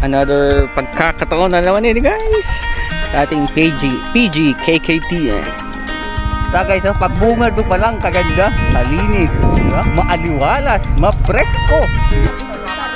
Another pagkakataon na naman ini guys. Ating PG KKTN. Guys, pagbungad mo pa lang kaganda, malinis, diba? Maaliwalas, mapresko.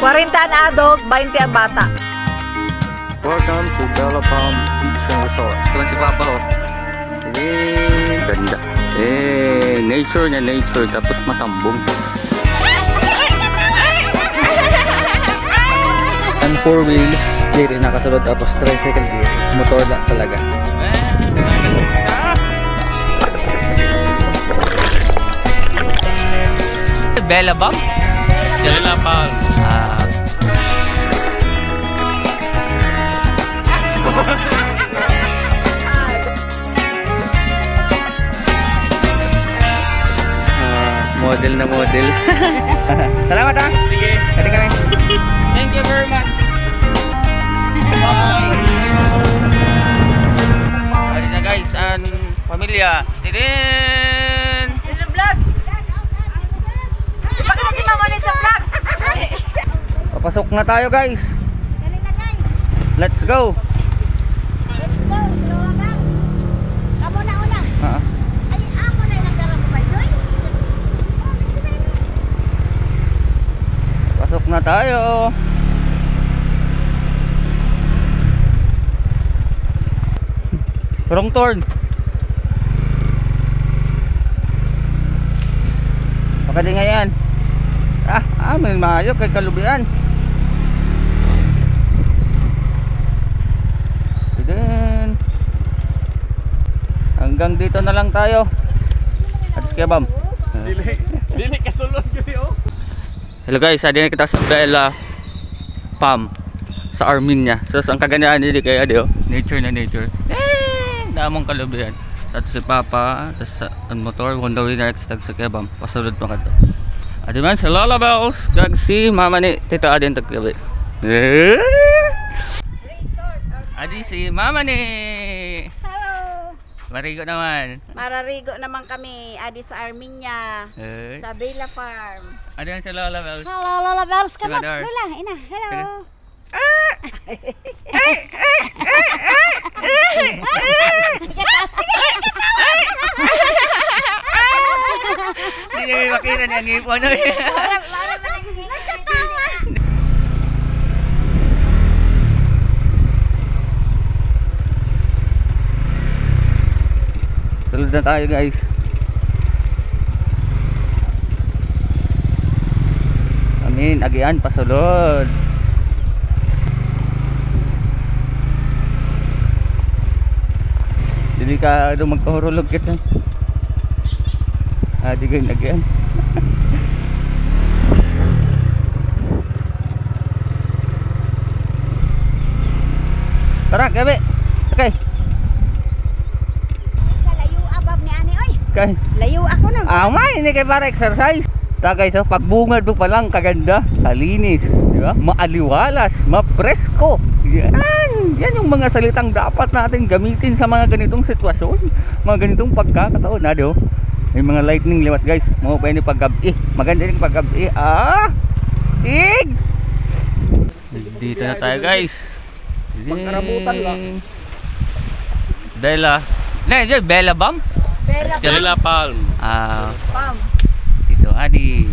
40 ang adult, 20 ang bata. Welcome to Bella Palm Beach and Resort. Ito si Papa ho. Ganda. Nature na nature tapos matambong. And 4 wheels, di rin nakasunod tapos tricycle gear. Motor na talaga. Bella Palm? Bella Palm. Model na model. Salamat ha. Sige. Kati kami. Thank you very much. Ayun na guys, ang pamilya. Tidin! Hello vlog! Ipakita si Mama sa vlog! Papasok na tayo guys. Galing na guys! Let's go! Let's go! Silawagan! Kamu na una! Ay, amo na yung nagkaroon ko ba yun? Pasok na tayo. Wrong turn. Baka di nga yan. May mayo kay kalubian. Then, hanggang dito na lang tayo. Atis kaya bam. Dili kasulod gyud. Hello guys, adi na kita sa Bella Palm sa Armenia. So ang kagandahan dili kay adi nature na nature. Damong kalubian. At si Papa, tas ang motor, Honda Winner X tag sa Kebam. Pasulod pa kadto. Adi man sa Lola Bells, kag si Mama ni Tita Adin tagkabi. Adi si Mama ni. Hello! Marigo naman. Mararigo naman kami, adi sa Armenia, sa Bella Farm. Adi man sa Lola Bells. Hello, Lola Bells, come on. Simador. Lola, ina, hello. Hindi niya makita niya ang ipon. Sulod na tayo guys. Amin, agian pasulod. Hindi ka doon magkahurulog kita. Di kayo nagyan. Tara, gabi. Okay. Sa layo abab ni ani oy. Okay. Layo ako na. Amay, hindi kayo para exercise. Guys, pagbungad mo pa lang kaganda, kalinis, di ba? Maaliwalas, mapresko. Yan yung mga salitang dapat natin gamitin sa mga ganitong sitwasyon, mga ganitong pagkakataon. May mga lightning liwat guys. Mo pwede paggabi. Maganda din paggabi. Stig. Dito na tayo guys. Magkarabutan lang. Bella. Bella Palm? Bella Palm. Palm. Dito adi.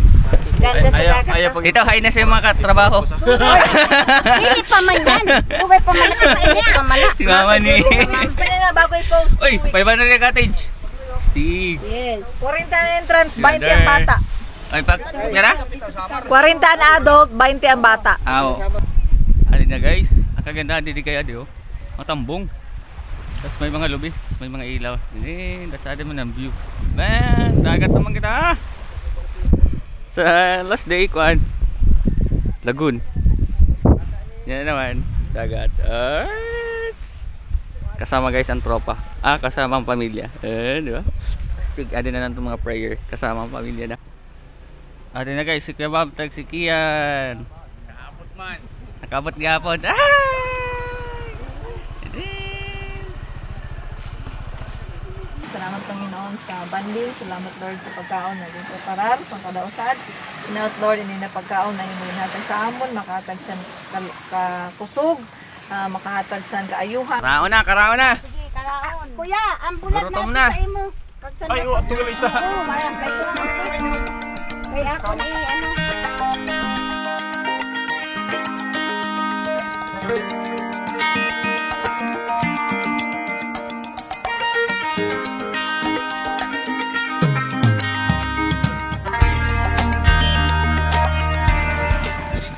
Ganda sa dagat. Dito hay na sa mga katrabaho. Hindi pa man yan. Ugay pa man sa inyo. Pamala. Si Mama ni. Pwede na bago i-post. Uy, 500 na cottage. Stig. Yes. 40 ang entrance, 20 ang bata. Ay pag yara? 40 ang adult, 20 ang bata. Alin na guys. Ang kagandahan dito kaya matambong. Tapos may mga lubi, tapos may mga ilaw. Dasada mo ng view. Man, dagat naman kita. Sa last day kuan. Lagoon. Yan naman, dagat. Kasama guys ang tropa. Kasama ang pamilya. Di ba? Speak adin na lang itong mga prayer. Kasama ang pamilya na. Adin na guys, si Kuya Bob, tag si Kian. Nakabot man. Nakabot gapon. Salamat Panginoon sa banding, salamat Lord sa pagkaon na din preparar sa kadausan. Inaot Lord, ini na pagkaon na yung hatag sa amon, makahatag sa kusog, makahatag sa kaayuhan. Karao na. Sige, karaon. Kuya, ang bulat Gutom na na. sa imo. Ay, tuloy isa. Oo, kaya ako na ano.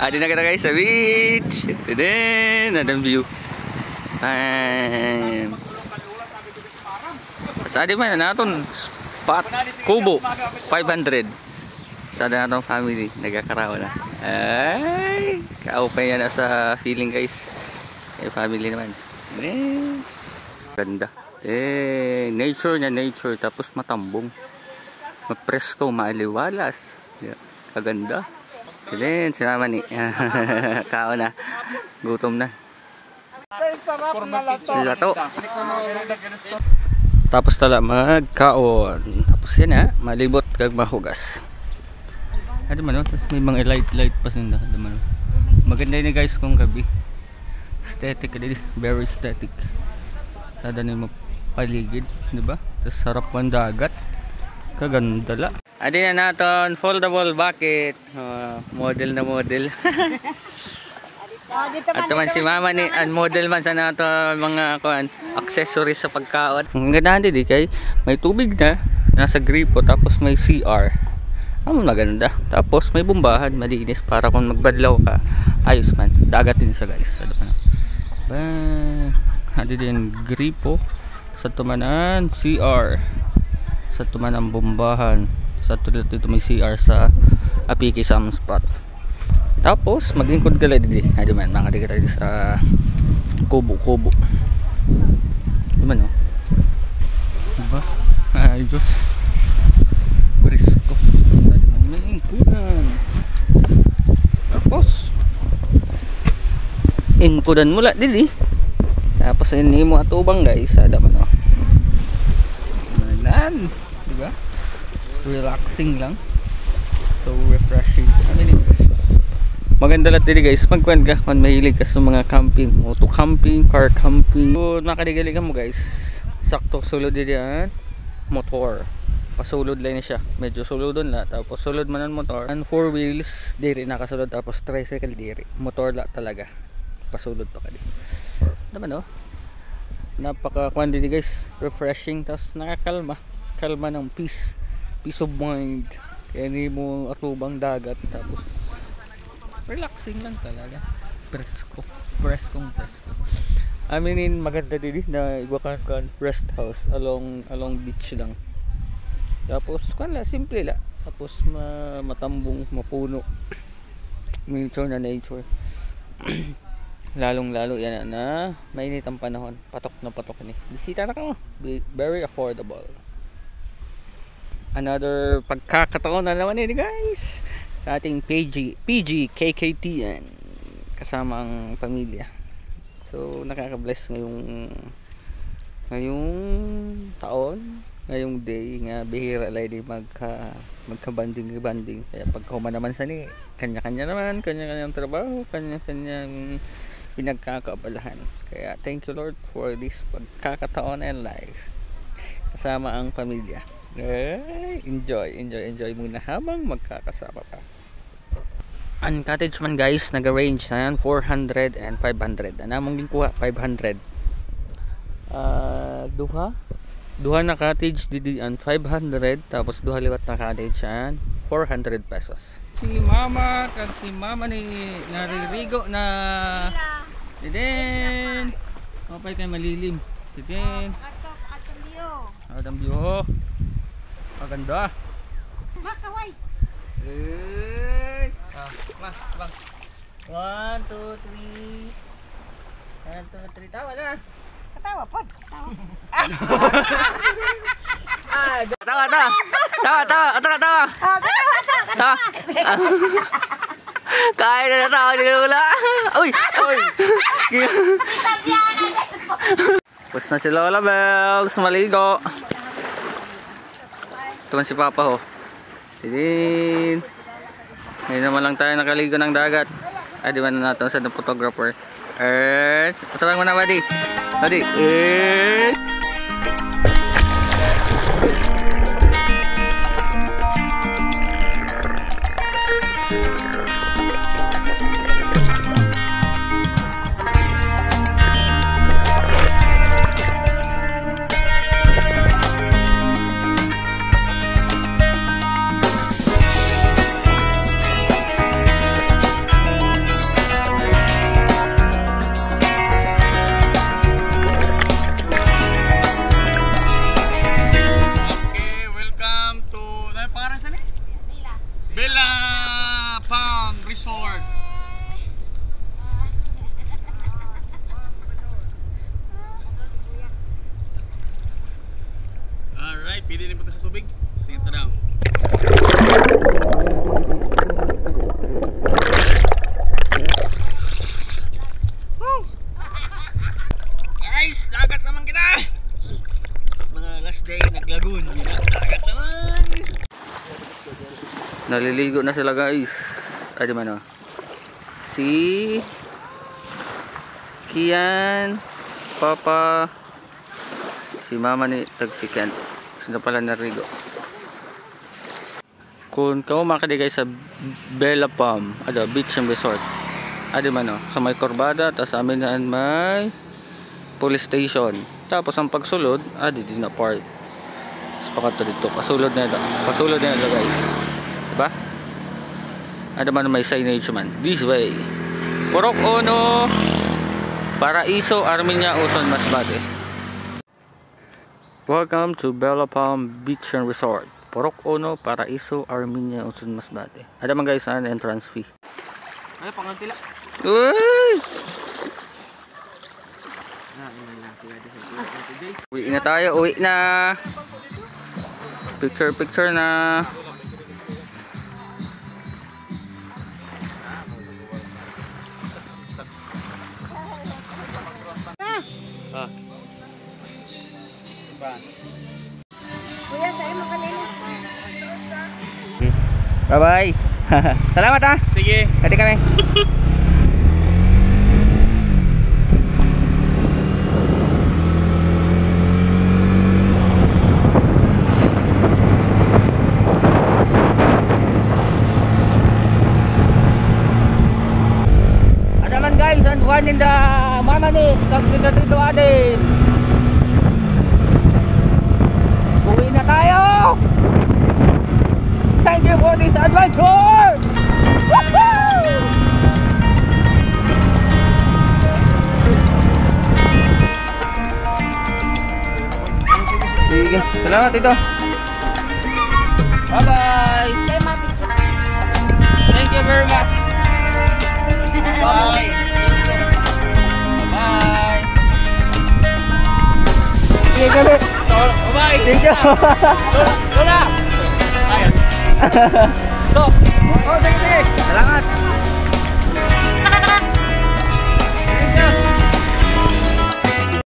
Adi na kita guys sa beach. Then, another view. Ayan. Sa adi man na naton spot kubo 500. Sa adi natong family nagakarawa na. Ay, kaupay na sa feeling guys. Ay family naman. Ganda. Nature na nature tapos matambong. Mapresko, maaliwalas. Yeah, kaganda. Then, si mama ni. Kao na. Gutom na. Sarap na Lato. Tapos tala magkaon. Tapos yan ha, malibot kag mahugas. Ano man, tapos may mga light pa sinda. Maganda yun guys kung gabi. Aesthetic, very aesthetic. Sada na yung paligid, di ba? Tapos sarap ang dagat. Kaganda la. Adi na natin, foldable bucket. Model na model. At naman si mama ni model man sa nato mga accessories sa pagkaon. Ang ganda din kay may tubig na nasa gripo tapos may CR. Ang maganda. Tapos may bumbahan malinis para kung magbadlaw ka. Ayos man. Dagat din siya guys. Adi din gripo sa tumanan CR. Sa tumanan bumbahan. Sa tulad dito may CR sa apiki sa spot. Tapos mag-ingkod ka lang dito. Adi man, makadikita dito sa kubo-kubo. Diba no? Diba? Ay Diyos. Brisko. Adi man, may ingkodan. Tapos ingkodan mula dito. Tapos ini mo atubang guys. Ada man no? Manan. Diba? Relaxing lang. So refreshing. Maganda lang dito guys. Magkuhan ka kung mahilig ka sa mga camping, auto camping, car camping. So nakaligalig mo guys. Sakto sulod dito yan. Motor. Pasulod lang niya siya. Medyo sulodon la. Tapos sulod man ang motor. And 4 wheels diri nakasulod. Tapos tricycle diri. Motor la talaga. Pasulod pa ka dito. Naman no? Napaka-kuhan dito guys. Refreshing. Tapos nakakalma. Kalma ng peace. Peace of mind. Kaya hindi mo atubang dagat. Tapos relaxing lang talaga. Presko. Aminin maganda din na iwakan rest house along beach lang. Tapos kanla simple la. Tapos matambong, mapuno. Nature na nature. Lalong-lalo yan na mainit ang panahon. Patok na patok ni. Bisita na ka mo. Very affordable. Another pagkakataon na naman ini guys sa ating PG KKTN kasama ang pamilya. So nakaka-bless ngayong taon, ngayong day nga bihira lay di magka-banding. Kaya pagkahuma naman sa ni kanya-kanyang trabaho, kanya-kanyang pinagkakaabalahan. Kaya thank you Lord for this pagkakataon and life kasama ang pamilya. Enjoy muna habang magkakasama pa. Ang cottage man guys nag-arrange na yan 400 and 500. Anamong ginkuha 500. Duha na cottage didian 500 tapos duha liwat na cottage yan 400 pesos. Si mama ni naririgo na diden. Mapay kay malilim. Diden. Adam biyo. Maganda. Makaway. Bang. 1, 2, 3. Tawa na. Katawa po. Tawa. Kaya na tawa ni Lola. Uy. Tapos na si Lola Bells maligo. Ito man si Papa ho. Sidin. Ngayon naman lang tayo nakaligo ng dagat. Ay, di ba na natin sa photographer. Patawag mo na, buddy. Buddy. Bella Palm Resort. Alright, pwede din punta sa tubig. Singit na down. Guys, dagat naman kita. Mga last day, naglagoon. Dagat naman. Naliligo na sila guys. Ay, di ba no? Si Kian, Papa, si Mama ni Tagsikan. Sino pala narigo? Kung kamu makadi guys sa Bella Palm, Beach and Resort. Ay, di ba no? Sa may Corbada, tapos amin na may police station. Tapos ang pagsulod, di na part. Tapos pakato dito. Pasulod na ito. Pasulod na ito guys. Diba? Ada man may signage man. This way. Purok Ono, Paraiso, Armenia, Uson, Masbate. Welcome to Bella Palm Beach and Resort. Purok Ono, Paraiso, Armenia, Uson, Masbate. Ada man guys ang entrance fee. Ay, pangantila. Uy! Uwi na tayo. Uwi na. Picture na. Kuya, sa'yo makalino. Bye-bye. Salamat ha. Sige. Hati kami. Ada man guys, and one in the Mamani, tapos dito adin. Uwi na tayo. Thank you for this adventure! Woohoo! Sige, salamat ito. Bye bye. Thank you very much. Bye. Bye. Sige kami. Bye. Thank you. Lola. Ayan. Oh, sige. Salamat.